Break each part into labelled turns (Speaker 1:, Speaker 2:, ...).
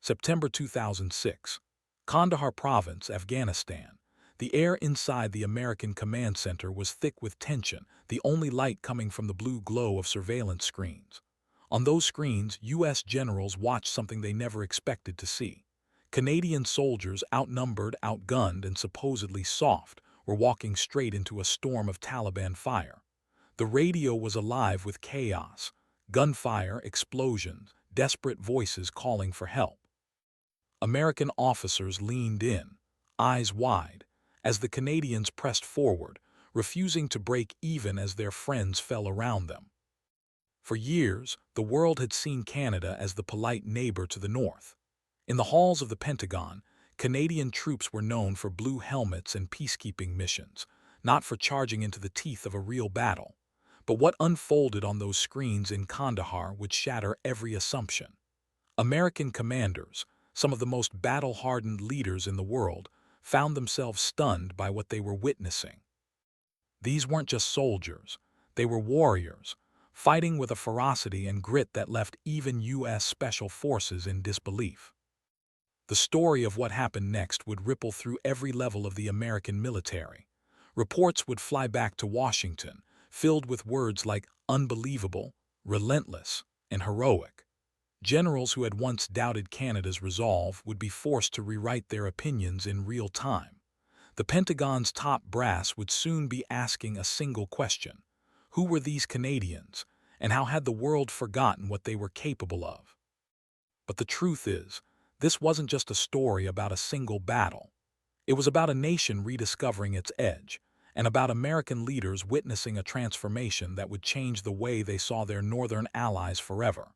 Speaker 1: September 2006. Kandahar Province, Afghanistan. The air inside the American command center was thick with tension, the only light coming from the blue glow of surveillance screens. On those screens, U.S. generals watched something they never expected to see. Canadian soldiers, outnumbered, outgunned, and supposedly soft, were walking straight into a storm of Taliban fire. The radio was alive with chaos, gunfire, explosions, desperate voices calling for help. American officers leaned in, eyes wide, as the Canadians pressed forward, refusing to break even as their friends fell around them. For years, the world had seen Canada as the polite neighbor to the north. In the halls of the Pentagon, Canadian troops were known for blue helmets and peacekeeping missions, not for charging into the teeth of a real battle. But what unfolded on those screens in Kandahar would shatter every assumption. American commanders, some of the most battle-hardened leaders in the world, found themselves stunned by what they were witnessing. These weren't just soldiers, they were warriors, fighting with a ferocity and grit that left even U.S. Special Forces in disbelief. The story of what happened next would ripple through every level of the American military. Reports would fly back to Washington, filled with words like unbelievable, relentless, and heroic. Generals who had once doubted Canada's resolve would be forced to rewrite their opinions in real time. The Pentagon's top brass would soon be asking a single question: who were these Canadians, and how had the world forgotten what they were capable of? But the truth is, this wasn't just a story about a single battle. It was about a nation rediscovering its edge, and about American leaders witnessing a transformation that would change the way they saw their northern allies forever.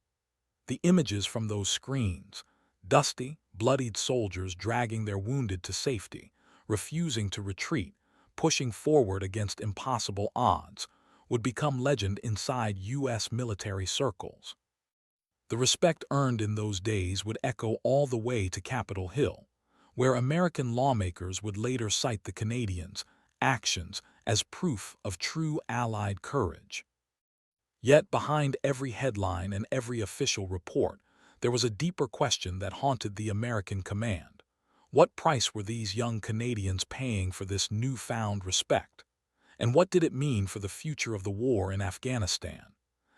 Speaker 1: The images from those screens, dusty, bloodied soldiers dragging their wounded to safety, refusing to retreat, pushing forward against impossible odds, would become legend inside U.S. military circles. The respect earned in those days would echo all the way to Capitol Hill, where American lawmakers would later cite the Canadians' actions as proof of true Allied courage. Yet behind every headline and every official report, there was a deeper question that haunted the American command. What price were these young Canadians paying for this newfound respect? And what did it mean for the future of the war in Afghanistan?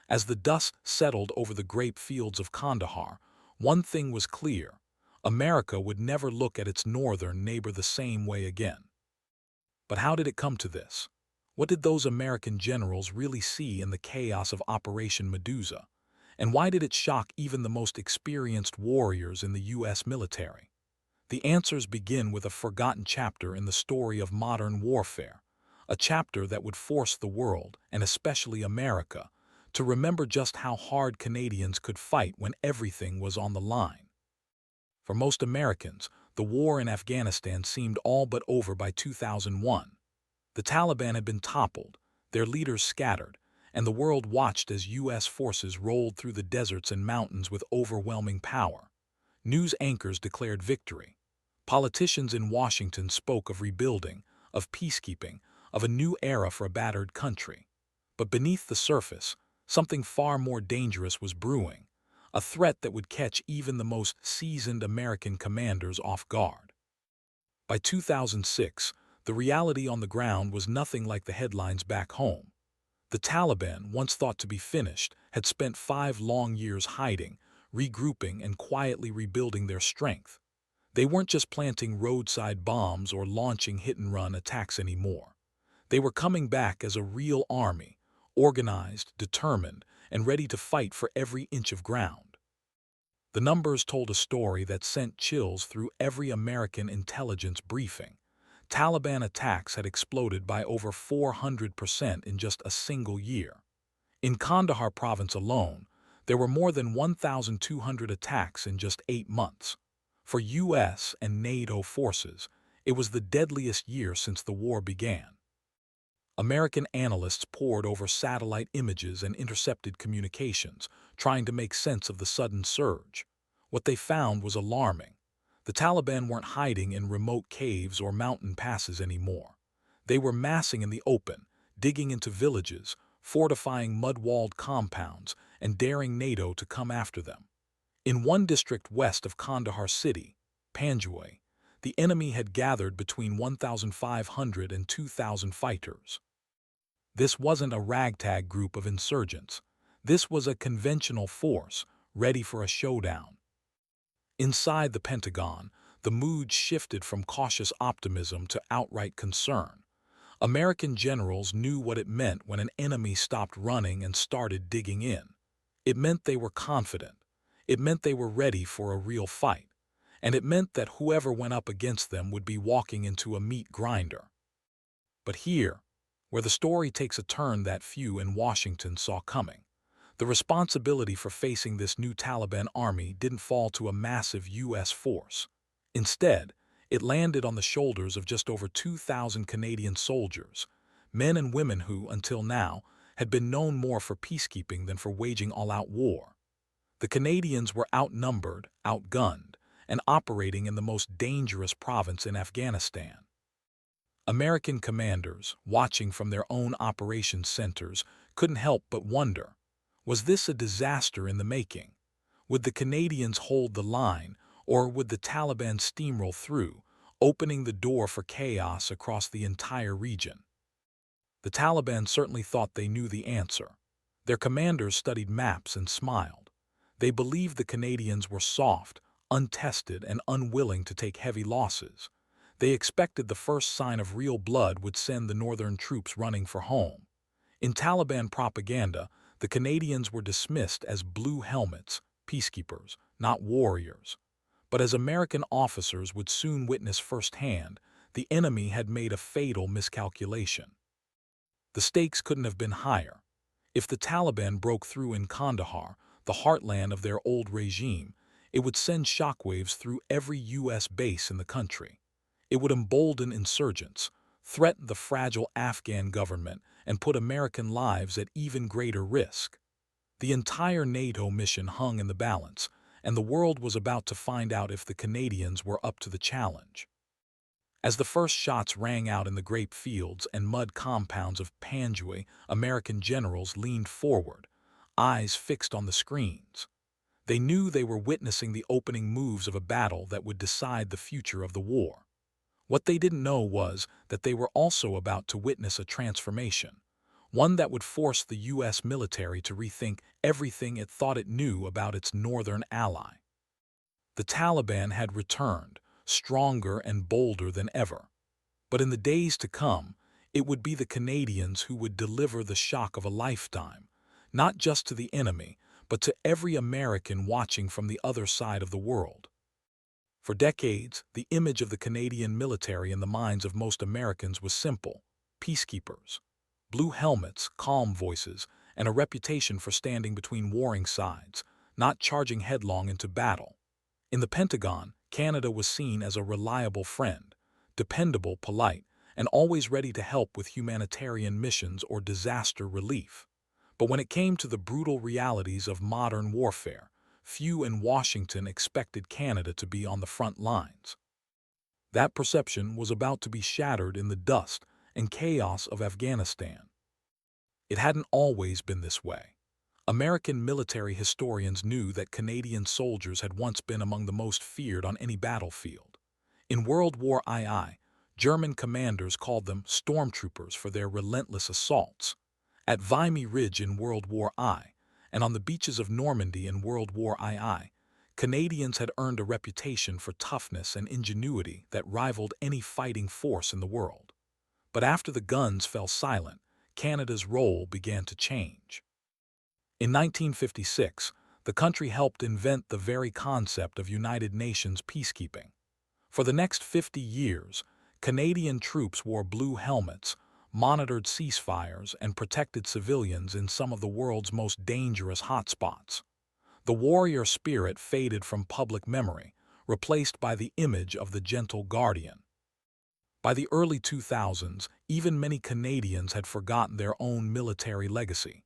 Speaker 1: As the dust settled over the grape fields of Kandahar, one thing was clear: America would never look at its northern neighbor the same way again. But how did it come to this? What did those American generals really see in the chaos of Operation Medusa? And why did it shock even the most experienced warriors in the U.S. military? The answers begin with a forgotten chapter in the story of modern warfare, a chapter that would force the world, and especially America, to remember just how hard Canadians could fight when everything was on the line. For most Americans, the war in Afghanistan seemed all but over by 2001. The Taliban had been toppled, their leaders scattered, and the world watched as U.S. forces rolled through the deserts and mountains with overwhelming power. News anchors declared victory. Politicians in Washington spoke of rebuilding, of peacekeeping, of a new era for a battered country. But beneath the surface, something far more dangerous was brewing, a threat that would catch even the most seasoned American commanders off guard. By 2006, the reality on the ground was nothing like the headlines back home. The Taliban, once thought to be finished, had spent 5 long years hiding, regrouping, and quietly rebuilding their strength. They weren't just planting roadside bombs or launching hit-and-run attacks anymore. They were coming back as a real army, organized, determined, and ready to fight for every inch of ground. The numbers told a story that sent chills through every American intelligence briefing. Taliban attacks had exploded by over 400% in just a single year. In Kandahar province alone, there were more than 1,200 attacks in just 8 months. For U.S. and NATO forces, it was the deadliest year since the war began. American analysts pored over satellite images and intercepted communications, trying to make sense of the sudden surge. What they found was alarming. The Taliban weren't hiding in remote caves or mountain passes anymore. They were massing in the open, digging into villages, fortifying mud-walled compounds, and daring NATO to come after them. In one district west of Kandahar city, Panjwai, the enemy had gathered between 1,500 and 2,000 fighters. This wasn't a ragtag group of insurgents. This was a conventional force, ready for a showdown. Inside the Pentagon, the mood shifted from cautious optimism to outright concern. American generals knew what it meant when an enemy stopped running and started digging in. It meant they were confident. It meant they were ready for a real fight. And it meant that whoever went up against them would be walking into a meat grinder. But here, where the story takes a turn that few in Washington saw coming, the responsibility for facing this new Taliban army didn't fall to a massive U.S. force. Instead, it landed on the shoulders of just over 2,000 Canadian soldiers, men and women who, until now, had been known more for peacekeeping than for waging all-out war. The Canadians were outnumbered, outgunned, and operating in the most dangerous province in Afghanistan. American commanders, watching from their own operations centers, couldn't help but wonder, was this a disaster in the making? Would the Canadians hold the line, or would the Taliban steamroll through, opening the door for chaos across the entire region? The Taliban certainly thought they knew the answer. Their commanders studied maps and smiled. They believed the Canadians were soft, untested, and unwilling to take heavy losses. They expected the first sign of real blood would send the northern troops running for home. In Taliban propaganda, the Canadians were dismissed as blue helmets, peacekeepers, not warriors. But as American officers would soon witness firsthand, the enemy had made a fatal miscalculation. The stakes couldn't have been higher. If the Taliban broke through in Kandahar, the heartland of their old regime, it would send shockwaves through every U.S. base in the country. It would embolden insurgents, threaten the fragile Afghan government, and put American lives at even greater risk. The entire NATO mission hung in the balance, and the world was about to find out if the Canadians were up to the challenge. As the first shots rang out in the grape fields and mud compounds of Panjwai, American generals leaned forward, eyes fixed on the screens. They knew they were witnessing the opening moves of a battle that would decide the future of the war. What they didn't know was that they were also about to witness a transformation, one that would force the U.S. military to rethink everything it thought it knew about its northern ally. The Taliban had returned, stronger and bolder than ever. But in the days to come, it would be the Canadians who would deliver the shock of a lifetime, not just to the enemy, but to every American watching from the other side of the world. For decades, the image of the Canadian military in the minds of most Americans was simple: peacekeepers. Blue helmets, calm voices, and a reputation for standing between warring sides, not charging headlong into battle. In the Pentagon, Canada was seen as a reliable friend, dependable, polite, and always ready to help with humanitarian missions or disaster relief. But when it came to the brutal realities of modern warfare, few in Washington expected Canada to be on the front lines. That perception was about to be shattered in the dust and chaos of Afghanistan. It hadn't always been this way. American military historians knew that Canadian soldiers had once been among the most feared on any battlefield. In World War II, German commanders called them stormtroopers for their relentless assaults. At Vimy Ridge in World War I, and on the beaches of Normandy in World War II, Canadians had earned a reputation for toughness and ingenuity that rivaled any fighting force in the world. But after the guns fell silent, Canada's role began to change. In 1956, the country helped invent the very concept of United Nations peacekeeping. For the next 50 years, Canadian troops wore blue helmets, monitored ceasefires, and protected civilians in some of the world's most dangerous hotspots. The warrior spirit faded from public memory, replaced by the image of the gentle guardian. By the early 2000s, even many Canadians had forgotten their own military legacy.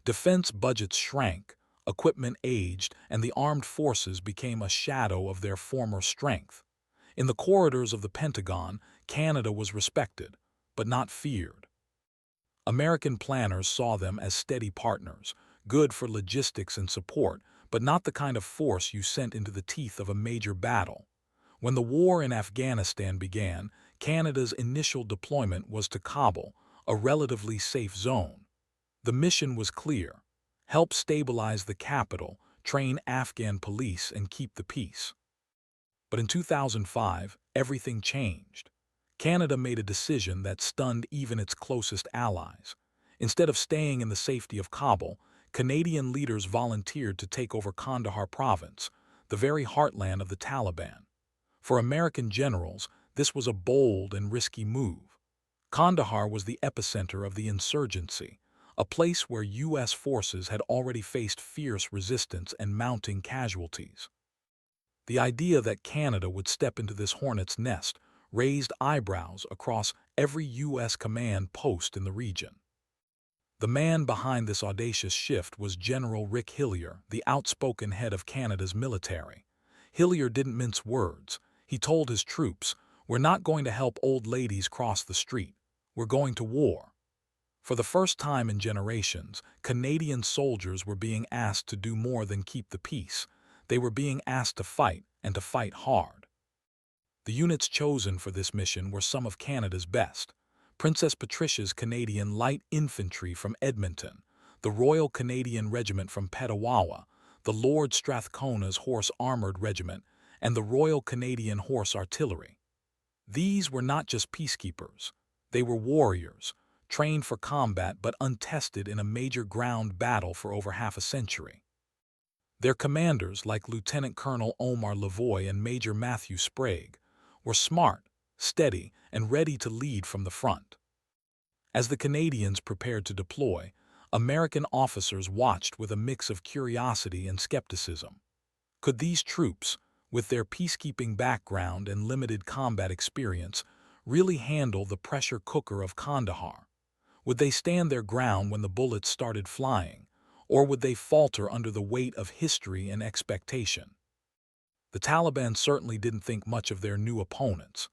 Speaker 1: Defense budgets shrank, equipment aged, and the armed forces became a shadow of their former strength. In the corridors of the Pentagon, Canada was respected, but not feared. American planners saw them as steady partners, good for logistics and support, but not the kind of force you sent into the teeth of a major battle. When the war in Afghanistan began, Canada's initial deployment was to Kabul, a relatively safe zone. The mission was clear: help stabilize the capital, train Afghan police, and keep the peace. But in 2005, everything changed. Canada made a decision that stunned even its closest allies. Instead of staying in the safety of Kabul, Canadian leaders volunteered to take over Kandahar province, the very heartland of the Taliban. For American generals, this was a bold and risky move. Kandahar was the epicenter of the insurgency, a place where U.S. forces had already faced fierce resistance and mounting casualties. The idea that Canada would step into this hornet's nest raised eyebrows across every U.S. command post in the region. The man behind this audacious shift was General Rick Hillier, the outspoken head of Canada's military. Hillier didn't mince words. He told his troops, "We're not going to help old ladies cross the street. We're going to war." For the first time in generations, Canadian soldiers were being asked to do more than keep the peace. They were being asked to fight, and to fight hard. The units chosen for this mission were some of Canada's best: Princess Patricia's Canadian Light Infantry from Edmonton, the Royal Canadian Regiment from Petawawa, the Lord Strathcona's Horse Armoured Regiment, and the Royal Canadian Horse Artillery. These were not just peacekeepers. They were warriors, trained for combat but untested in a major ground battle for over half a century. Their commanders, like Lieutenant Colonel Omar Lavoie and Major Matthew Sprague, were smart, steady, and ready to lead from the front. As the Canadians prepared to deploy, American officers watched with a mix of curiosity and skepticism. Could these troops, with their peacekeeping background and limited combat experience, really handle the pressure cooker of Kandahar? Would they stand their ground when the bullets started flying, or would they falter under the weight of history and expectation? The Taliban certainly didn't think much of their new opponents.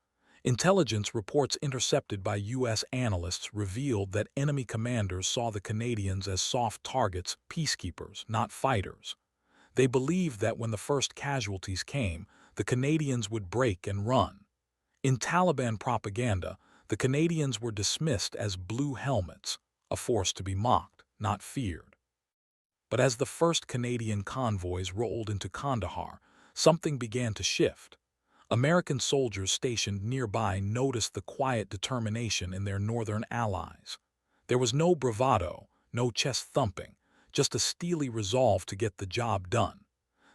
Speaker 1: Intelligence reports intercepted by U.S. analysts revealed that enemy commanders saw the Canadians as soft targets, peacekeepers, not fighters. They believed that when the first casualties came, the Canadians would break and run. In Taliban propaganda, the Canadians were dismissed as blue helmets, a force to be mocked, not feared. But as the first Canadian convoys rolled into Kandahar, something began to shift. American soldiers stationed nearby noticed the quiet determination in their northern allies. There was no bravado, no chest thumping, just a steely resolve to get the job done.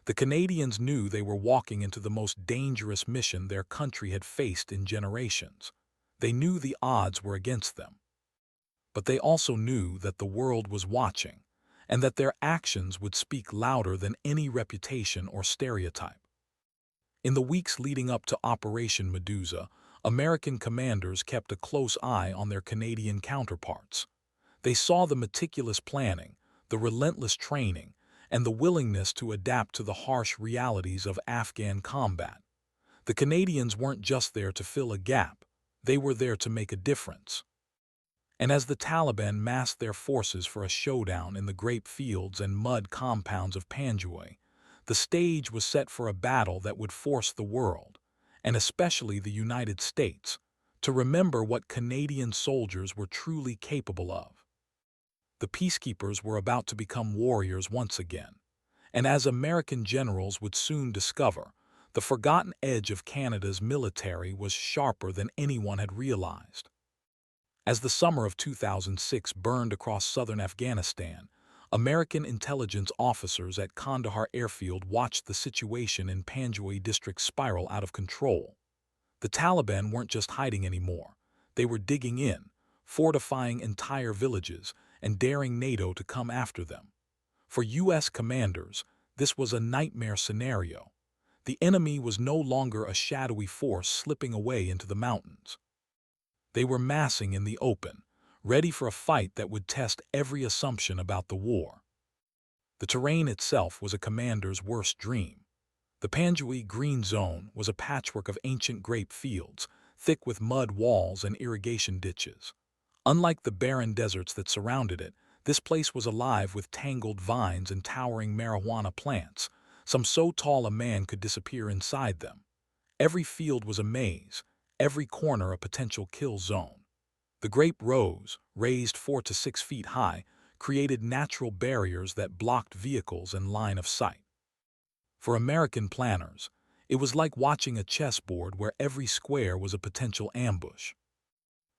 Speaker 1: The Canadians knew they were walking into the most dangerous mission their country had faced in generations. They knew the odds were against them. But they also knew that the world was watching, and that their actions would speak louder than any reputation or stereotype. In the weeks leading up to Operation Medusa, American commanders kept a close eye on their Canadian counterparts. They saw the meticulous planning, the relentless training, and the willingness to adapt to the harsh realities of Afghan combat. The Canadians weren't just there to fill a gap, they were there to make a difference. And as the Taliban massed their forces for a showdown in the grape fields and mud compounds of Panjwai, the stage was set for a battle that would force the world, and especially the United States, to remember what Canadian soldiers were truly capable of. The peacekeepers were about to become warriors once again, and as American generals would soon discover, the forgotten edge of Canada's military was sharper than anyone had realized. As the summer of 2006 burned across southern Afghanistan, American intelligence officers at Kandahar airfield watched the situation in Panjwai district spiral out of control. The Taliban weren't just hiding anymore. They were digging in, fortifying entire villages, and daring NATO to come after them. For U.S. commanders, this was a nightmare scenario. The enemy was no longer a shadowy force slipping away into the mountains. They were massing in the open, ready for a fight that would test every assumption about the war. The terrain itself was a commander's worst dream. The Panjwai Green Zone was a patchwork of ancient grape fields, thick with mud walls and irrigation ditches. Unlike the barren deserts that surrounded it, This place was alive with tangled vines and towering marijuana plants, some so tall a man could disappear inside them. Every field was a maze, every corner a potential kill zone. The grape rows, raised 4 to 6 feet high, created natural barriers that blocked vehicles and line of sight. For American planners, it was like watching a chessboard where every square was a potential ambush.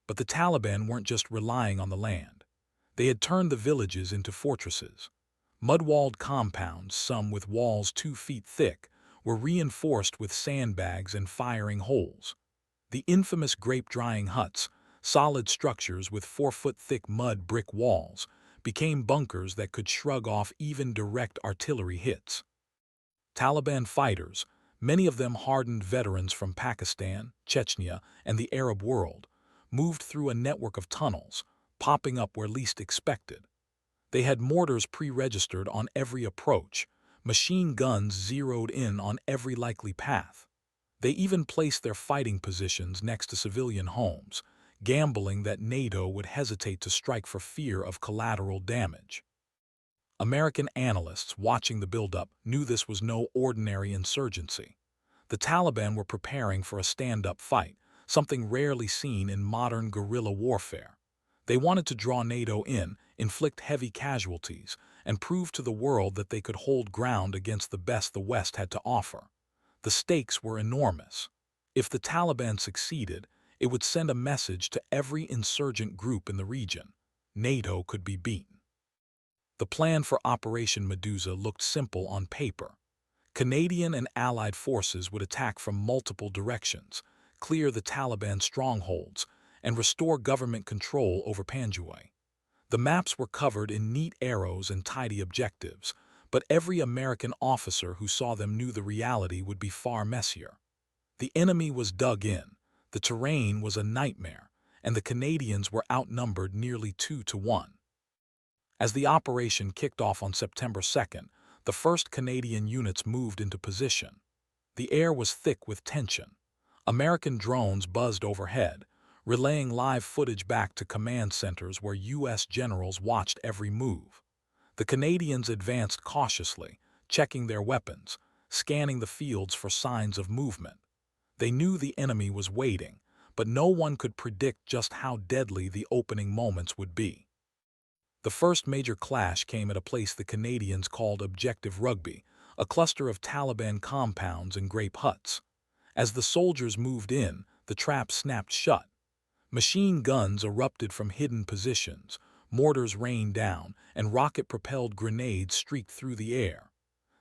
Speaker 1: But the Taliban weren't just relying on the land. They had turned the villages into fortresses. Mud-walled compounds, some with walls 2 feet thick, were reinforced with sandbags and firing holes. The infamous grape-drying huts, solid structures with 4-foot-thick mud brick walls, became bunkers that could shrug off even direct artillery hits. Taliban fighters, many of them hardened veterans from Pakistan, Chechnya, and the Arab world, moved through a network of tunnels, popping up where least expected. They had mortars pre-registered on every approach, machine guns zeroed in on every likely path. They even placed their fighting positions next to civilian homes, gambling that NATO would hesitate to strike for fear of collateral damage. American analysts watching the buildup knew this was no ordinary insurgency. The Taliban were preparing for a stand-up fight, something rarely seen in modern guerrilla warfare. They wanted to draw NATO in, inflict heavy casualties, and prove to the world that they could hold ground against the best the West had to offer. The stakes were enormous. If the Taliban succeeded, it would send a message to every insurgent group in the region: NATO could be beaten. The plan for Operation Medusa looked simple on paper. Canadian and Allied forces would attack from multiple directions, clear the Taliban strongholds, and restore government control over Panjwai. The maps were covered in neat arrows and tidy objectives, but every American officer who saw them knew the reality would be far messier. The enemy was dug in, the terrain was a nightmare, and the Canadians were outnumbered nearly 2 to 1. As the operation kicked off on September 2nd, the first Canadian units moved into position. The air was thick with tension. American drones buzzed overhead, relaying live footage back to command centers where U.S. generals watched every move. The Canadians advanced cautiously, checking their weapons, scanning the fields for signs of movement. They knew the enemy was waiting, but no one could predict just how deadly the opening moments would be. The first major clash came at a place the Canadians called Objective Rugby, a cluster of Taliban compounds and grape huts. As the soldiers moved in, the trap snapped shut. Machine guns erupted from hidden positions, mortars rained down, and rocket-propelled grenades streaked through the air.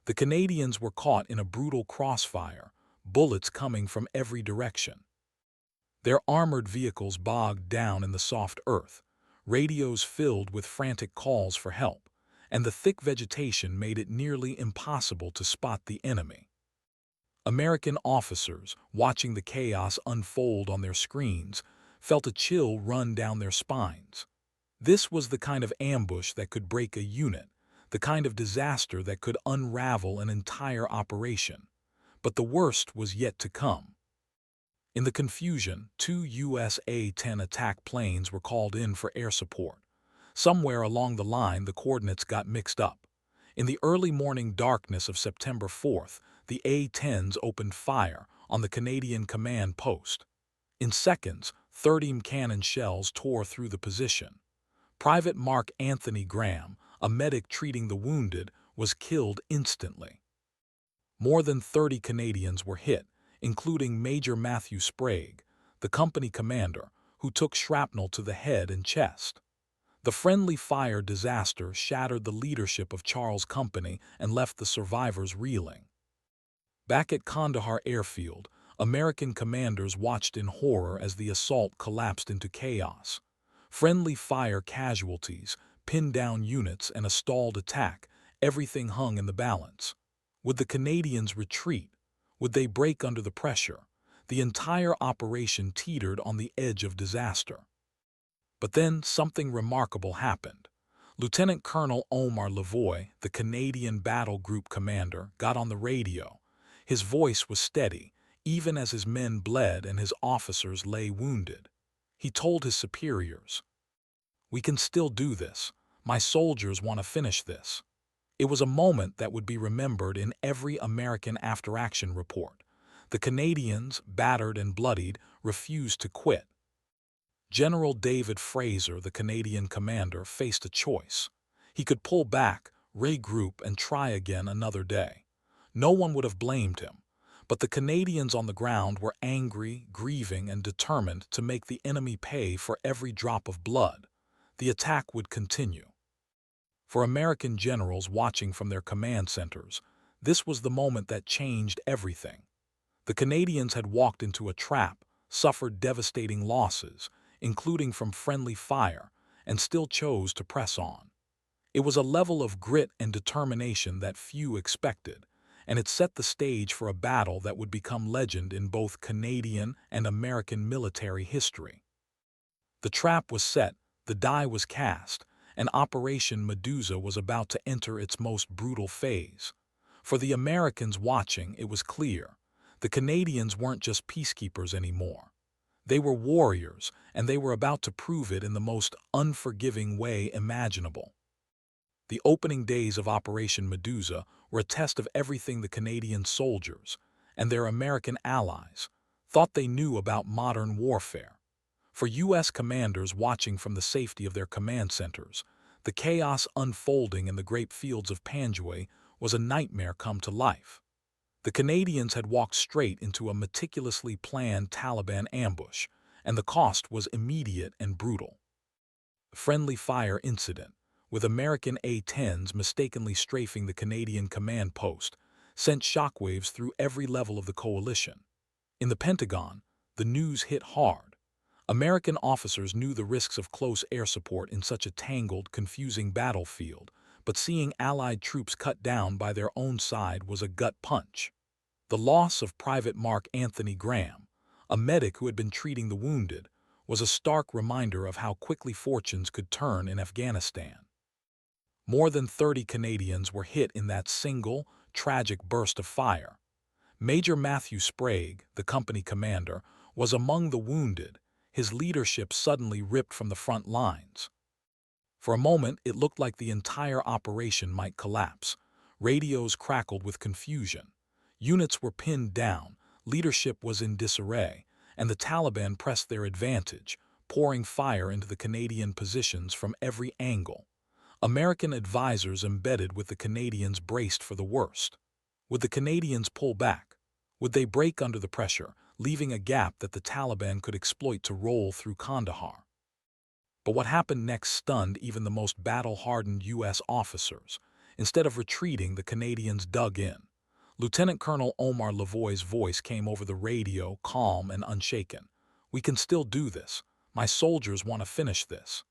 Speaker 1: The Canadians were caught in a brutal crossfire, bullets coming from every direction. Their armored vehicles bogged down in the soft earth, radios filled with frantic calls for help, and the thick vegetation made it nearly impossible to spot the enemy. American officers, watching the chaos unfold on their screens, felt a chill run down their spines. This was the kind of ambush that could break a unit, the kind of disaster that could unravel an entire operation. But the worst was yet to come. In the confusion, 2 U.S. A-10 attack planes were called in for air support. Somewhere along the line, the coordinates got mixed up. In the early morning darkness of September 4th, the A-10s opened fire on the Canadian command post. In seconds, 30 cannon shells tore through the position. Private Mark Anthony Graham, a medic treating the wounded, was killed instantly. More than 30 Canadians were hit, including Major Matthew Sprague, the company commander, who took shrapnel to the head and chest. The friendly fire disaster shattered the leadership of Charles' company and left the survivors reeling. Back at Kandahar airfield, American commanders watched in horror as the assault collapsed into chaos. Friendly fire casualties, pinned down units, and a stalled attack, everything hung in the balance. Would the Canadians retreat? Would they break under the pressure? The entire operation teetered on the edge of disaster. But then something remarkable happened. Lieutenant Colonel Omar Lavoie, the Canadian Battle Group commander, got on the radio. His voice was steady, even as his men bled and his officers lay wounded. He told his superiors, "We can still do this. My soldiers want to finish this. It was a moment that would be remembered in every American after-action report. The Canadians, battered and bloodied, refused to quit. General David Fraser, the Canadian commander, faced a choice. He could pull back, regroup, and try again another day. No one would have blamed him. But the Canadians on the ground were angry, grieving, and determined to make the enemy pay for every drop of blood. The attack would continue. For American generals watching from their command centers, this was the moment that changed everything. The Canadians had walked into a trap, suffered devastating losses, including from friendly fire, and still chose to press on. It was a level of grit and determination that few expected, and it set the stage for a battle that would become legend in both Canadian and American military history. The trap was set, the die was cast, and Operation Medusa was about to enter its most brutal phase. For the Americans watching, it was clear. The Canadians weren't just peacekeepers anymore. They were warriors, and they were about to prove it in the most unforgiving way imaginable. The opening days of Operation Medusa were a test of everything the Canadian soldiers, and their American allies, thought they knew about modern warfare. For U.S. commanders watching from the safety of their command centers, the chaos unfolding in the great fields of Panjwai was a nightmare come to life. The Canadians had walked straight into a meticulously planned Taliban ambush, and the cost was immediate and brutal. Friendly fire incident, with American A-10s mistakenly strafing the Canadian command post, sent shockwaves through every level of the coalition. In the Pentagon, the news hit hard. American officers knew the risks of close air support in such a tangled, confusing battlefield, but seeing Allied troops cut down by their own side was a gut punch. The loss of Private Mark Anthony Graham, a medic who had been treating the wounded, was a stark reminder of how quickly fortunes could turn in Afghanistan. More than 30 Canadians were hit in that single, tragic burst of fire. Major Matthew Sprague, the company commander, was among the wounded, his leadership suddenly ripped from the front lines. For a moment, it looked like the entire operation might collapse. Radios crackled with confusion. Units were pinned down, leadership was in disarray, and the Taliban pressed their advantage, pouring fire into the Canadian positions from every angle. American advisors embedded with the Canadians braced for the worst. Would the Canadians pull back? Would they break under the pressure, leaving a gap that the Taliban could exploit to roll through Kandahar? But what happened next stunned even the most battle-hardened U.S. officers. Instead of retreating, the Canadians dug in. Lieutenant Colonel Omar Lavoie's voice came over the radio, calm and unshaken. "We can still do this. My soldiers want to finish this."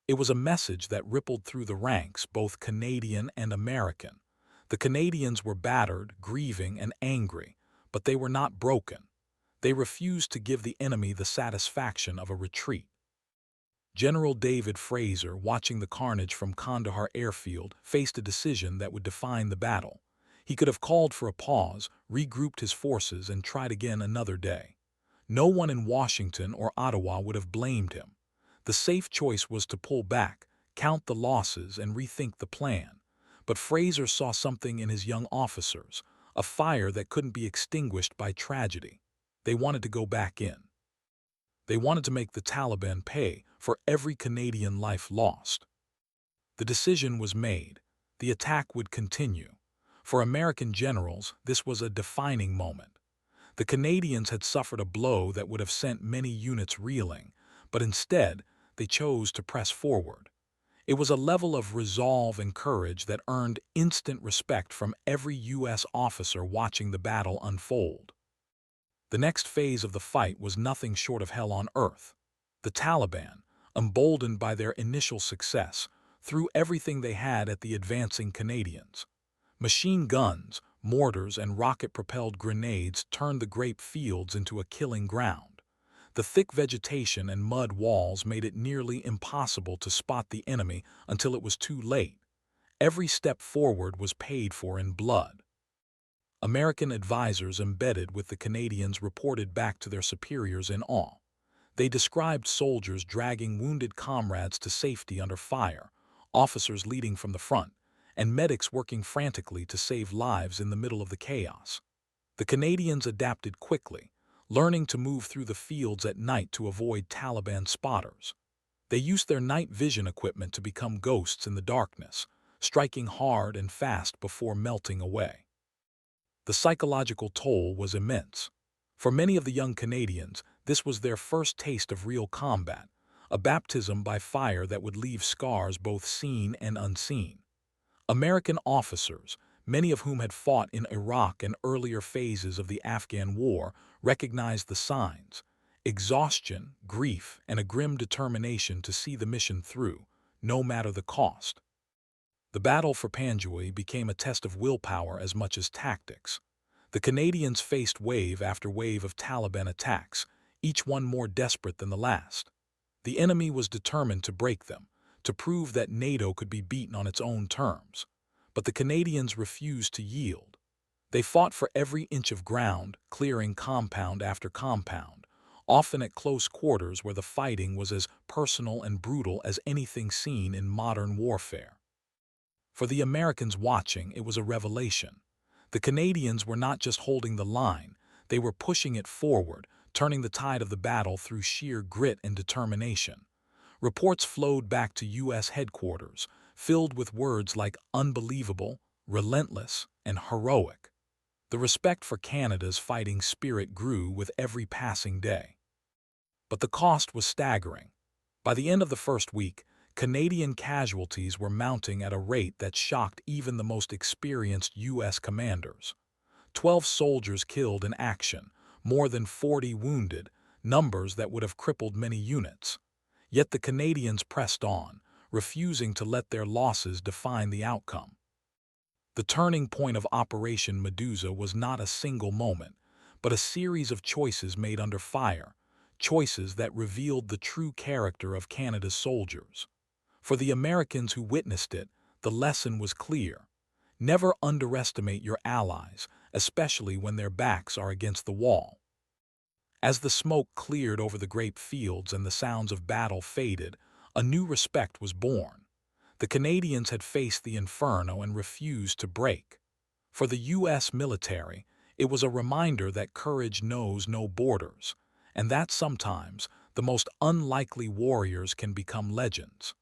Speaker 1: It was a message that rippled through the ranks, both Canadian and American. The Canadians were battered, grieving, and angry, but they were not broken. They refused to give the enemy the satisfaction of a retreat. General David Fraser, watching the carnage from Kandahar airfield, faced a decision that would define the battle. He could have called for a pause, regrouped his forces, and tried again another day. No one in Washington or Ottawa would have blamed him. The safe choice was to pull back, count the losses, and rethink the plan. But Fraser saw something in his young officers, a fire that couldn't be extinguished by tragedy. They wanted to go back in. They wanted to make the Taliban pay for every Canadian life lost. The decision was made. The attack would continue. For American generals, this was a defining moment. The Canadians had suffered a blow that would have sent many units reeling, but instead, they chose to press forward. It was a level of resolve and courage that earned instant respect from every U.S. officer watching the battle unfold. The next phase of the fight was nothing short of hell on earth. The Taliban, emboldened by their initial success, threw everything they had at the advancing Canadians. Machine guns, mortars, and rocket-propelled grenades turned the grape fields into a killing ground. The thick vegetation and mud walls made it nearly impossible to spot the enemy until it was too late. Every step forward was paid for in blood. American advisors embedded with the Canadians reported back to their superiors in awe. They described soldiers dragging wounded comrades to safety under fire, officers leading from the front, and medics working frantically to save lives in the middle of the chaos. The Canadians adapted quickly, learning to move through the fields at night to avoid Taliban spotters. They used their night vision equipment to become ghosts in the darkness, striking hard and fast before melting away. The psychological toll was immense. For many of the young Canadians, this was their first taste of real combat, a baptism by fire that would leave scars both seen and unseen. American officers, many of whom had fought in Iraq and earlier phases of the Afghan War, recognized the signs: exhaustion, grief, and a grim determination to see the mission through, no matter the cost. The battle for Panjwai became a test of willpower as much as tactics. The Canadians faced wave after wave of Taliban attacks, each one more desperate than the last. The enemy was determined to break them, to prove that NATO could be beaten on its own terms. But the Canadians refused to yield. They fought for every inch of ground, clearing compound after compound, often at close quarters where the fighting was as personal and brutal as anything seen in modern warfare. For the Americans watching, it was a revelation. The Canadians were not just holding the line, they were pushing it forward, turning the tide of the battle through sheer grit and determination. Reports flowed back to U.S. headquarters, filled with words like unbelievable, relentless, and heroic. The respect for Canada's fighting spirit grew with every passing day. But the cost was staggering. By the end of the first week, Canadian casualties were mounting at a rate that shocked even the most experienced U.S. commanders. 12 soldiers killed in action, more than 40 wounded, numbers that would have crippled many units. Yet the Canadians pressed on, refusing to let their losses define the outcome. The turning point of Operation Medusa was not a single moment, but a series of choices made under fire, choices that revealed the true character of Canada's soldiers. For the Americans who witnessed it, the lesson was clear. Never underestimate your allies, especially when their backs are against the wall. As the smoke cleared over the grape fields and the sounds of battle faded, a new respect was born. The Canadians had faced the inferno and refused to break. For the U.S. military, it was a reminder that courage knows no borders, and that sometimes the most unlikely warriors can become legends.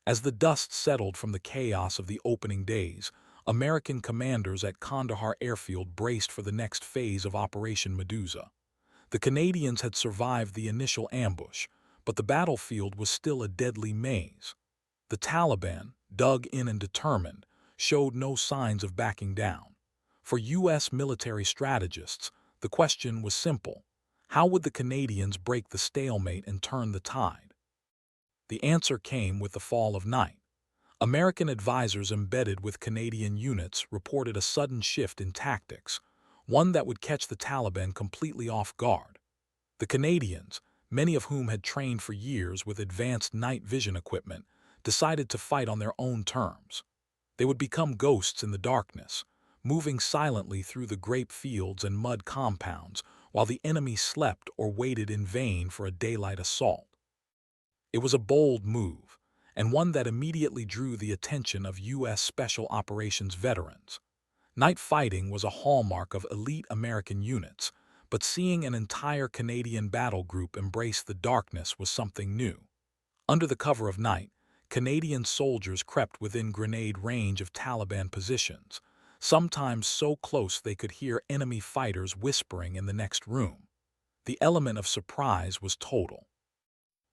Speaker 1: As the dust settled from the chaos of the opening days, American commanders at Kandahar airfield braced for the next phase of Operation Medusa. The Canadians had survived the initial ambush, but the battlefield was still a deadly maze. The Taliban, dug in and determined, showed no signs of backing down. For U.S. military strategists, the question was simple: how would the Canadians break the stalemate and turn the tide? The answer came with the fall of night. American advisors embedded with Canadian units reported a sudden shift in tactics, one that would catch the Taliban completely off guard. The Canadians, many of whom had trained for years with advanced night vision equipment, decided to fight on their own terms. They would become ghosts in the darkness, moving silently through the grape fields and mud compounds while the enemy slept or waited in vain for a daylight assault. It was a bold move, and one that immediately drew the attention of U.S. Special Operations veterans. Night fighting was a hallmark of elite American units, but seeing an entire Canadian battle group embrace the darkness was something new. Under the cover of night, Canadian soldiers crept within grenade range of Taliban positions, sometimes so close they could hear enemy fighters whispering in the next room. The element of surprise was total.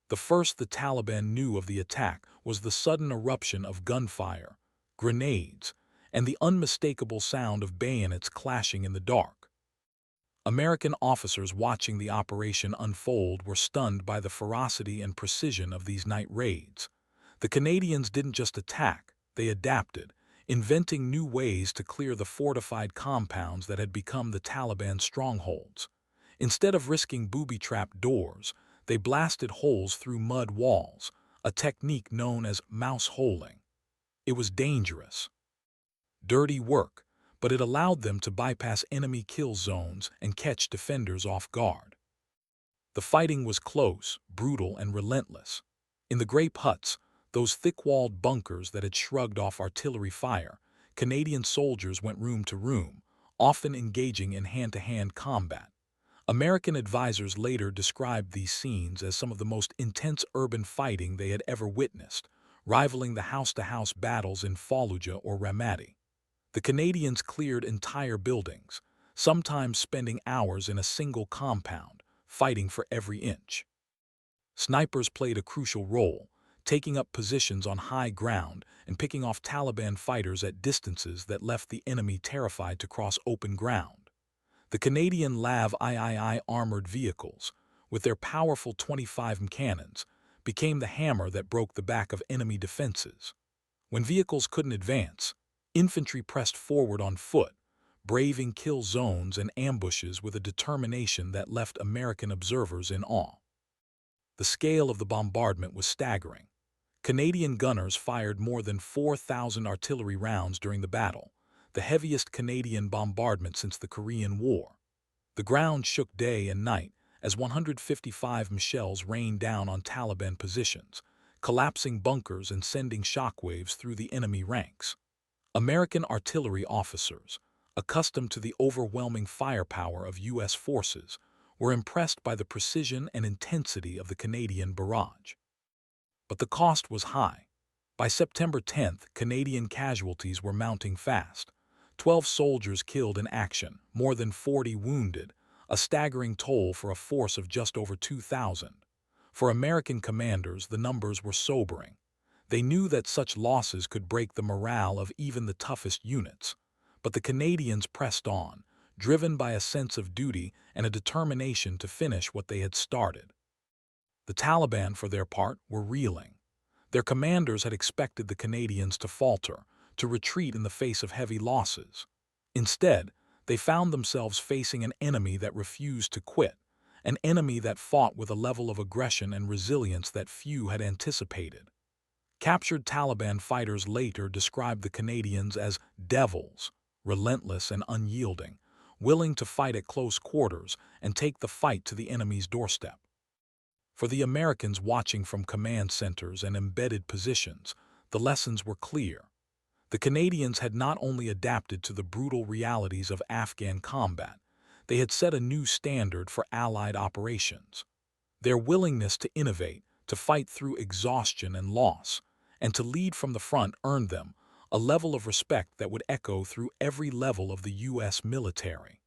Speaker 1: The first the Taliban knew of the attack was the sudden eruption of gunfire, grenades, and the unmistakable sound of bayonets clashing in the dark. American officers watching the operation unfold were stunned by the ferocity and precision of these night raids. The Canadians didn't just attack, they adapted, inventing new ways to clear the fortified compounds that had become the Taliban strongholds. Instead of risking booby-trapped doors, they blasted holes through mud walls, a technique known as mouse-holing. It was dangerous, dirty work, but it allowed them to bypass enemy kill zones and catch defenders off guard. The fighting was close, brutal, and relentless. In the grape huts, those thick-walled bunkers that had shrugged off artillery fire, Canadian soldiers went room to room, often engaging in hand-to-hand combat. American advisors later described these scenes as some of the most intense urban fighting they had ever witnessed, rivaling the house-to-house battles in Fallujah or Ramadi. The Canadians cleared entire buildings, sometimes spending hours in a single compound, fighting for every inch. Snipers played a crucial role, taking up positions on high ground and picking off Taliban fighters at distances that left the enemy terrified to cross open ground. The Canadian LAV-III armored vehicles, with their powerful 25mm cannons, became the hammer that broke the back of enemy defenses. When vehicles couldn't advance, infantry pressed forward on foot, braving kill zones and ambushes with a determination that left American observers in awe. The scale of the bombardment was staggering. Canadian gunners fired more than 4,000 artillery rounds during the battle, the heaviest Canadian bombardment since the Korean War. The ground shook day and night as 155 shells rained down on Taliban positions, collapsing bunkers and sending shockwaves through the enemy ranks. American artillery officers, accustomed to the overwhelming firepower of U.S. forces, were impressed by the precision and intensity of the Canadian barrage. But the cost was high. By September 10th, Canadian casualties were mounting fast. 12 soldiers killed in action, more than 40 wounded, a staggering toll for a force of just over 2,000. For American commanders, the numbers were sobering. They knew that such losses could break the morale of even the toughest units. But the Canadians pressed on, driven by a sense of duty and a determination to finish what they had started. The Taliban, for their part, were reeling. Their commanders had expected the Canadians to falter, to retreat in the face of heavy losses. Instead, they found themselves facing an enemy that refused to quit, an enemy that fought with a level of aggression and resilience that few had anticipated. Captured Taliban fighters later described the Canadians as devils, relentless and unyielding, willing to fight at close quarters and take the fight to the enemy's doorstep. For the Americans watching from command centers and embedded positions, the lessons were clear. The Canadians had not only adapted to the brutal realities of Afghan combat, they had set a new standard for Allied operations. Their willingness to innovate, to fight through exhaustion and loss, and to lead from the front earned them a level of respect that would echo through every level of the U.S. military.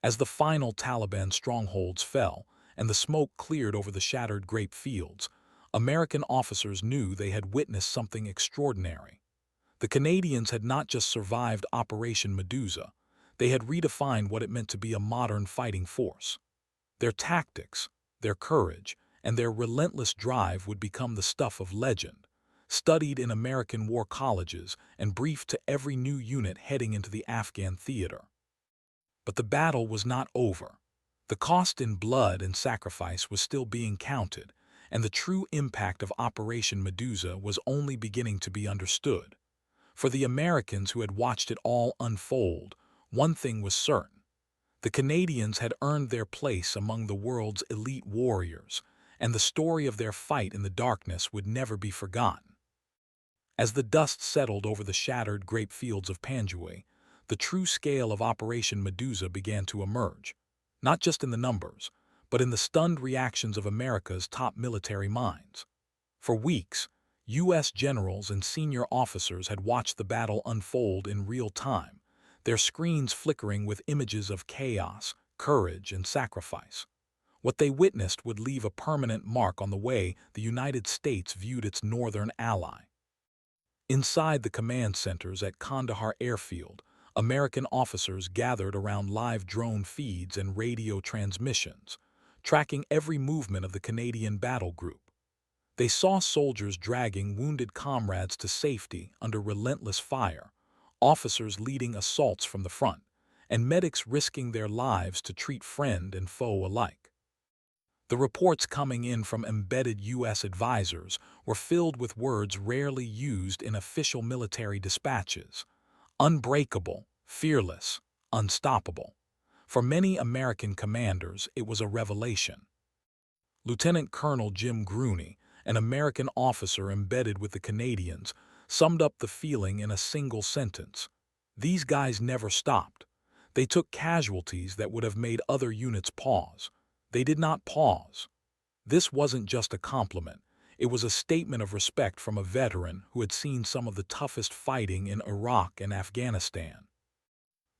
Speaker 1: As the final Taliban strongholds fell and the smoke cleared over the shattered grape fields, American officers knew they had witnessed something extraordinary. The Canadians had not just survived Operation Medusa, they had redefined what it meant to be a modern fighting force. Their tactics, their courage, and their relentless drive would become the stuff of legend, studied in American war colleges and briefed to every new unit heading into the Afghan theater. But the battle was not over. The cost in blood and sacrifice was still being counted, and the true impact of Operation Medusa was only beginning to be understood. For the Americans who had watched it all unfold, one thing was certain. The Canadians had earned their place among the world's elite warriors, and the story of their fight in the darkness would never be forgotten. As the dust settled over the shattered grape fields of Panjwai, the true scale of Operation Medusa began to emerge, not just in the numbers, but in the stunned reactions of America's top military minds. For weeks, U.S. generals and senior officers had watched the battle unfold in real time, their screens flickering with images of chaos, courage, and sacrifice. What they witnessed would leave a permanent mark on the way the United States viewed its northern ally. Inside the command centers at Kandahar airfield, American officers gathered around live drone feeds and radio transmissions, tracking every movement of the Canadian battle group. They saw soldiers dragging wounded comrades to safety under relentless fire, officers leading assaults from the front, and medics risking their lives to treat friend and foe alike. The reports coming in from embedded U.S. advisors were filled with words rarely used in official military dispatches: unbreakable, fearless, unstoppable. For many American commanders, it was a revelation. Lieutenant Colonel Jim Grooney, an American officer embedded with the Canadians, summed up the feeling in a single sentence. These guys never stopped. They took casualties that would have made other units pause. They did not pause. This wasn't just a compliment. It was a statement of respect from a veteran who had seen some of the toughest fighting in Iraq and Afghanistan.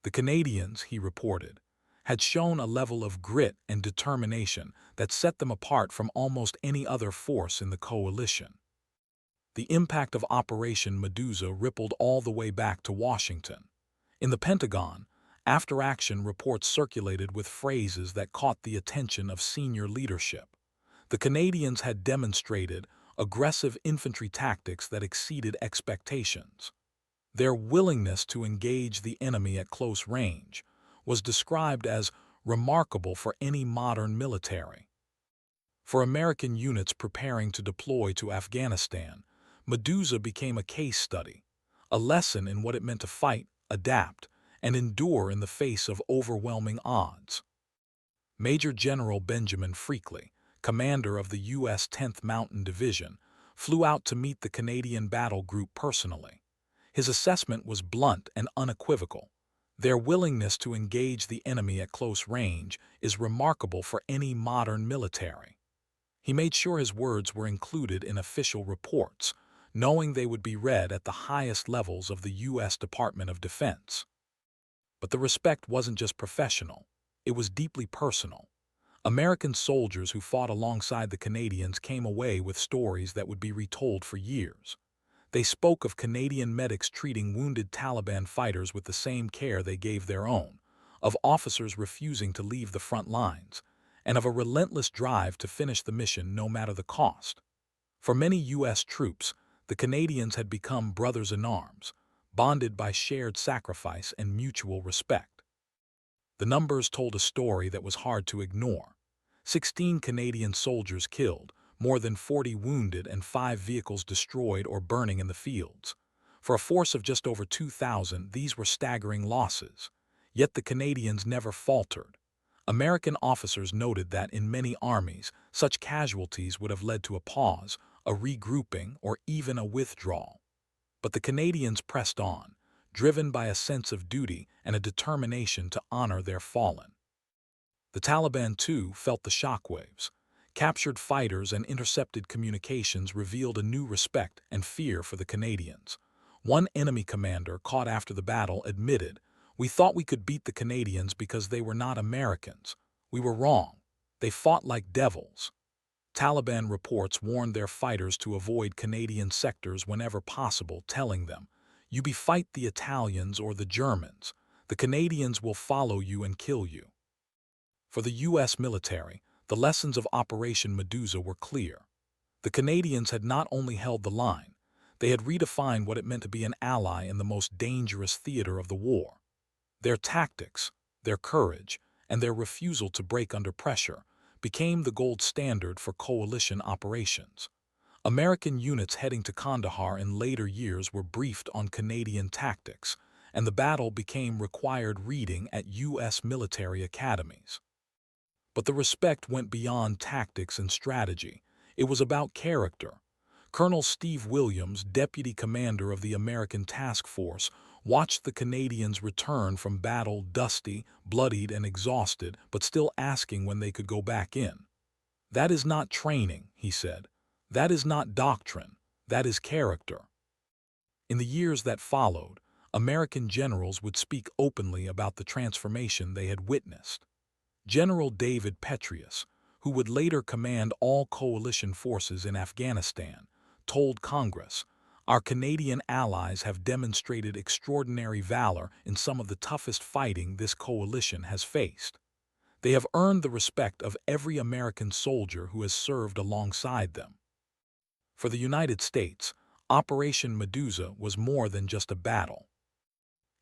Speaker 1: The Canadians, he reported, had shown a level of grit and determination that set them apart from almost any other force in the coalition. The impact of Operation Medusa rippled all the way back to Washington. In the Pentagon, after-action reports circulated with phrases that caught the attention of senior leadership. The Canadians had demonstrated aggressive infantry tactics that exceeded expectations. Their willingness to engage the enemy at close range was described as remarkable for any modern military. For American units preparing to deploy to Afghanistan, Medusa became a case study, a lesson in what it meant to fight, adapt, and endure in the face of overwhelming odds. Major General Benjamin Freakley, commander of the U.S. 10th Mountain Division, flew out to meet the Canadian battle group personally. His assessment was blunt and unequivocal. Their willingness to engage the enemy at close range is remarkable for any modern military. He made sure his words were included in official reports, knowing they would be read at the highest levels of the U.S. Department of Defense. But the respect wasn't just professional, it was deeply personal. American soldiers who fought alongside the Canadians came away with stories that would be retold for years. They spoke of Canadian medics treating wounded Taliban fighters with the same care they gave their own, of officers refusing to leave the front lines, and of a relentless drive to finish the mission no matter the cost. For many U.S. troops, the Canadians had become brothers in arms, bonded by shared sacrifice and mutual respect. The numbers told a story that was hard to ignore. 16 Canadian soldiers killed, more than 40 wounded, and 5 vehicles destroyed or burning in the fields. For a force of just over 2,000, these were staggering losses. Yet the Canadians never faltered. American officers noted that in many armies, such casualties would have led to a pause, a regrouping, or even a withdrawal. But the Canadians pressed on, driven by a sense of duty and a determination to honor their fallen. The Taliban, too, felt the shockwaves. Captured fighters and intercepted communications revealed a new respect and fear for the Canadians. One enemy commander, caught after the battle, admitted, "We thought we could beat the Canadians because they were not Americans. We were wrong. They fought like devils." Taliban reports warned their fighters to avoid Canadian sectors whenever possible, telling them, "You be fight the Italians or the Germans. The Canadians will follow you and kill you." For the U.S. military, the lessons of Operation Medusa were clear. The Canadians had not only held the line, they had redefined what it meant to be an ally in the most dangerous theater of the war. Their tactics, their courage, and their refusal to break under pressure became the gold standard for coalition operations. American units heading to Kandahar in later years were briefed on Canadian tactics, and the battle became required reading at U.S. military academies. But the respect went beyond tactics and strategy. It was about character. Colonel Steve Williams, deputy commander of the American Task Force, watched the Canadians return from battle dusty, bloodied, and exhausted, but still asking when they could go back in. "That is not training," he said. "That is not doctrine. That is character." In the years that followed, American generals would speak openly about the transformation they had witnessed. General David Petraeus, who would later command all coalition forces in Afghanistan, told Congress, "Our Canadian allies have demonstrated extraordinary valor in some of the toughest fighting this coalition has faced. They have earned the respect of every American soldier who has served alongside them." For the United States, Operation Medusa was more than just a battle.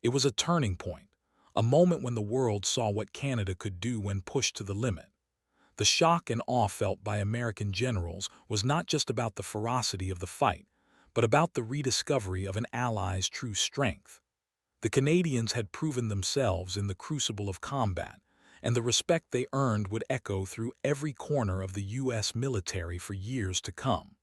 Speaker 1: It was a turning point, a moment when the world saw what Canada could do when pushed to the limit. The shock and awe felt by American generals was not just about the ferocity of the fight, but about the rediscovery of an ally's true strength. The Canadians had proven themselves in the crucible of combat, and the respect they earned would echo through every corner of the U.S. military for years to come.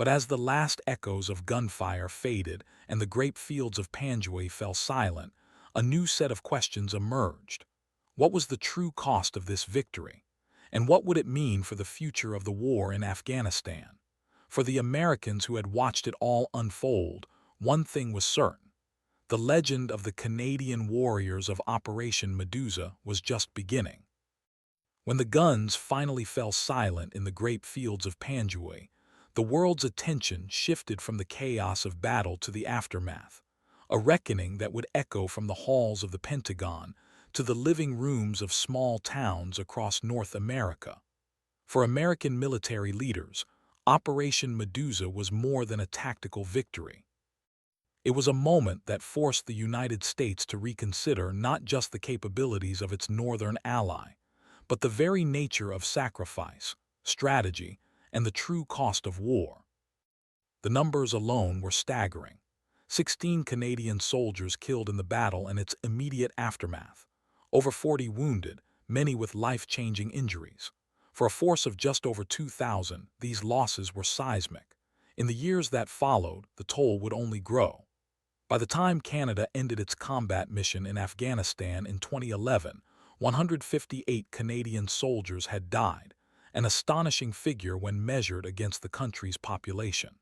Speaker 1: But as the last echoes of gunfire faded and the grape fields of Panjwai fell silent, a new set of questions emerged. What was the true cost of this victory? And what would it mean for the future of the war in Afghanistan? For the Americans who had watched it all unfold, one thing was certain. The legend of the Canadian warriors of Operation Medusa was just beginning. When the guns finally fell silent in the grape fields of Panjwai, the world's attention shifted from the chaos of battle to the aftermath, a reckoning that would echo from the halls of the Pentagon to the living rooms of small towns across North America. For American military leaders, Operation Medusa was more than a tactical victory. It was a moment that forced the United States to reconsider not just the capabilities of its northern ally, but the very nature of sacrifice, strategy, and the true cost of war. The numbers alone were staggering. 16 Canadian soldiers killed in the battle and its immediate aftermath. Over 40 wounded, many with life-changing injuries. For a force of just over 2,000, these losses were seismic. In the years that followed, the toll would only grow. By the time Canada ended its combat mission in Afghanistan in 2011, 158 Canadian soldiers had died, an astonishing figure when measured against the country's population.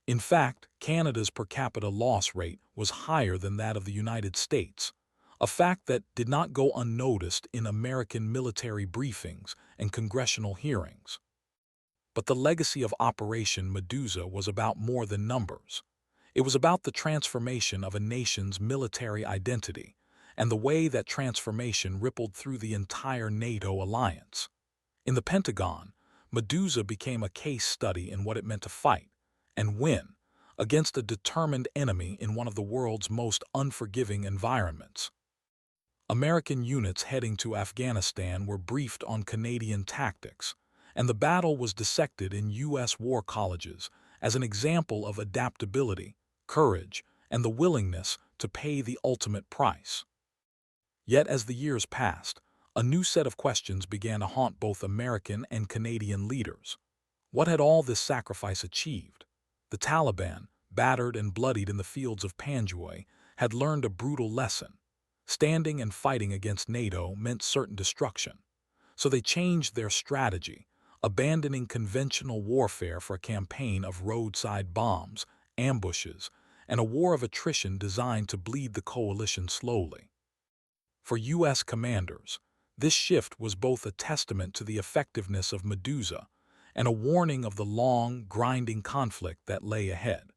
Speaker 1: In fact, Canada's per capita loss rate was higher than that of the United States, a fact that did not go unnoticed in American military briefings and congressional hearings. But the legacy of Operation Medusa was about more than numbers. It was about the transformation of a nation's military identity and the way that transformation rippled through the entire NATO alliance. In the Pentagon, Medusa became a case study in what it meant to fight and win against a determined enemy in one of the world's most unforgiving environments. American units heading to Afghanistan were briefed on Canadian tactics, and the battle was dissected in U.S. war colleges as an example of adaptability, courage, and the willingness to pay the ultimate price. Yet as the years passed, a new set of questions began to haunt both American and Canadian leaders. What had all this sacrifice achieved? The Taliban, battered and bloodied in the fields of Panjwai, had learned a brutal lesson. Standing and fighting against NATO meant certain destruction. So they changed their strategy, abandoning conventional warfare for a campaign of roadside bombs, ambushes, and a war of attrition designed to bleed the coalition slowly. For U.S. commanders, this shift was both a testament to the effectiveness of Medusa and a warning of the long, grinding conflict that lay ahead.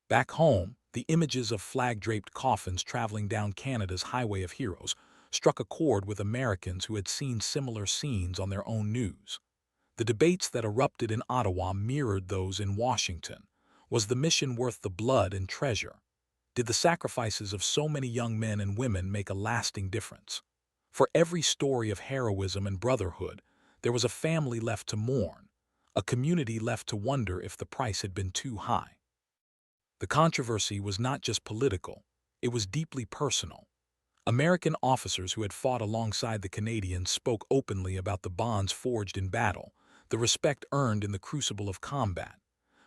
Speaker 1: Back home, the images of flag-draped coffins traveling down Canada's Highway of Heroes struck a chord with Americans who had seen similar scenes on their own news. The debates that erupted in Ottawa mirrored those in Washington. Was the mission worth the blood and treasure? Did the sacrifices of so many young men and women make a lasting difference? For every story of heroism and brotherhood, there was a family left to mourn, a community left to wonder if the price had been too high. The controversy was not just political, it was deeply personal. American officers who had fought alongside the Canadians spoke openly about the bonds forged in battle, the respect earned in the crucible of combat.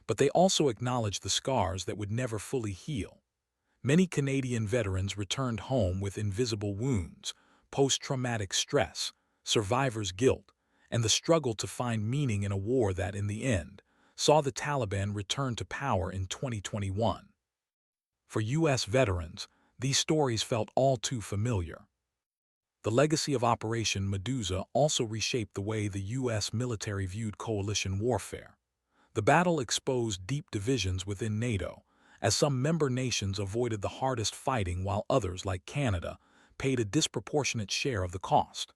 Speaker 1: But they also acknowledged the scars that would never fully heal. Many Canadian veterans returned home with invisible wounds, post-traumatic stress, survivor's guilt, and the struggle to find meaning in a war that, in the end, saw the Taliban return to power in 2021. For U.S. veterans, these stories felt all too familiar. The legacy of Operation Medusa also reshaped the way the U.S. military viewed coalition warfare. The battle exposed deep divisions within NATO, as some member nations avoided the hardest fighting while others, like Canada, paid a disproportionate share of the cost.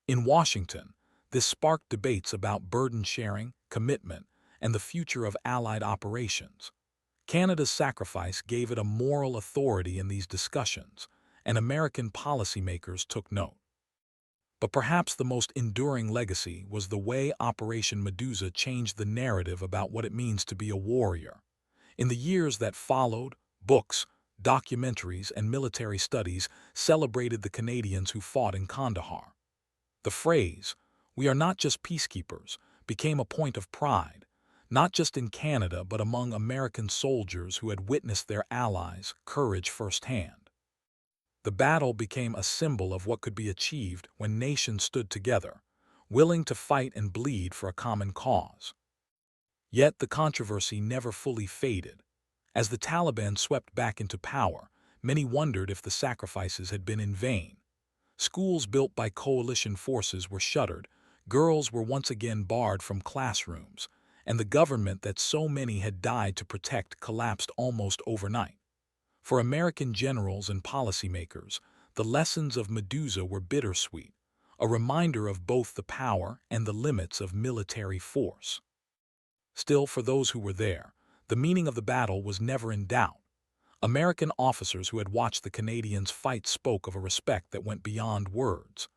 Speaker 1: In Washington, this sparked debates about burden sharing, commitment, and the future of Allied operations. Canada's sacrifice gave it a moral authority in these discussions, and American policymakers took note. But perhaps the most enduring legacy was the way Operation Medusa changed the narrative about what it means to be a warrior. In the years that followed, books, documentaries, and military studies celebrated the Canadians who fought in Kandahar. The phrase, "we are not just peacekeepers," became a point of pride, not just in Canada but among American soldiers who had witnessed their allies' courage firsthand. The battle became a symbol of what could be achieved when nations stood together, willing to fight and bleed for a common cause. Yet the controversy never fully faded. As the Taliban swept back into power, many wondered if the sacrifices had been in vain. Schools built by coalition forces were shuttered, girls were once again barred from classrooms, and the government that so many had died to protect collapsed almost overnight. For American generals and policymakers, the lessons of Medusa were bittersweet, a reminder of both the power and the limits of military force. Still, for those who were there, the meaning of the battle was never in doubt. American officers who had watched the Canadians fight spoke of a respect that went beyond words.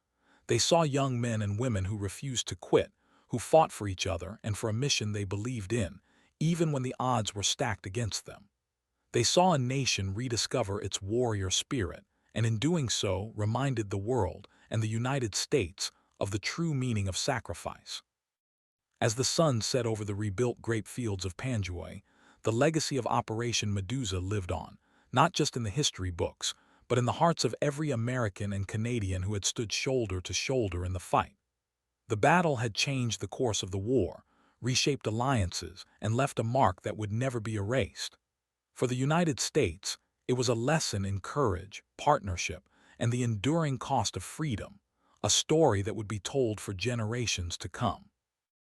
Speaker 1: They saw young men and women who refused to quit, who fought for each other and for a mission they believed in, even when the odds were stacked against them. They saw a nation rediscover its warrior spirit, and in doing so reminded the world and the United States of the true meaning of sacrifice. As the sun set over the rebuilt grape fields of Panjwai, the legacy of Operation Medusa lived on, not just in the history books, but in the hearts of every American and Canadian who had stood shoulder to shoulder in the fight. The battle had changed the course of the war, reshaped alliances, and left a mark that would never be erased. For the United States, it was a lesson in courage, partnership, and the enduring cost of freedom, a story that would be told for generations to come.